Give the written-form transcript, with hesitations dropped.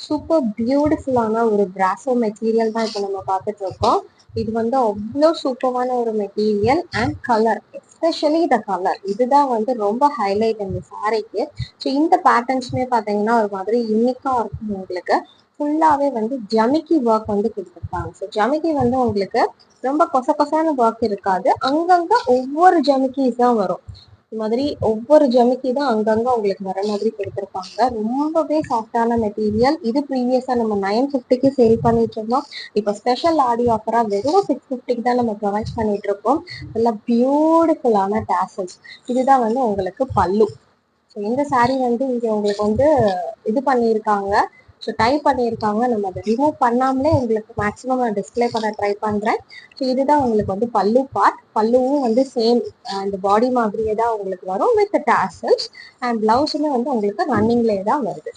Super பியூட்டிஃபுல்லான ஒரு brasso material தான் இப்போ நம்ம பார்த்துட்டு இருக்கோம். இது வந்து அவ்வளோ சூப்பரான ஒரு material and colour, especially the colour, இதுதான் வந்து ரொம்ப ஹைலைட் இந்த சாரிக்கு. ஸோ இந்த பேட்டர்ன்ஸுமே பார்த்தீங்கன்னா ஒரு மாதிரி யூனிக்காக இருக்கும். உங்களுக்கு ஃபுல்லாகவே வந்து ஜமிக்கி ஒர்க் வந்து கொடுத்துருப்பாங்க. ஸோ ஜமிக்கி வந்து உங்களுக்கு ரொம்ப கொச ஒர்க் இருக்காது, அங்கங்க ஒவ்வொரு ஜமிக்கிஸ் தான் வரும். இந்த மாதிரி ஒவ்வொரு ஜமிக்கி தான் அங்கங்க உங்களுக்கு வர மாதிரி கொடுத்துருப்பாங்க. ரொம்பவே சாஃப்டான மெட்டீரியல். இது ப்ரீவியஸா நம்ம 950க்கு சேல் பண்ணிட்டு இருந்தோம். இப்போ ஸ்பெஷல் ஆடி ஆஃபரா வெறும் 650க்கு தான் நம்ம ப்ரொவைட் பண்ணிட்டு இருக்கோம். நல்லா பியூட்டிஃபுல்லான டாசல்ஸ். இதுதான் வந்து உங்களுக்கு பல்லு. ஸோ இந்த சாரீ வந்து இங்க உங்களுக்கு வந்து இது பண்ணியிருக்காங்க, ஸோ டை பண்ணியிருக்காங்க. நம்ம அதை ரிமூவ் பண்ணாமலே உங்களுக்கு மேக்ஸிமம் நான் டிஸ்பிளே பண்ண ட்ரை பண்ணுறேன். ஸோ இதுதான் உங்களுக்கு வந்து பல்லு பார்ட். பல்லுவும் வந்து சேம் இந்த பாடி மாதிரியே தான் உங்களுக்கு வரும் வித் டாசல்ஸ். அண்ட் பிளவுஸுமே வந்து உங்களுக்கு ரன்னிங்லேயே தான் வருது.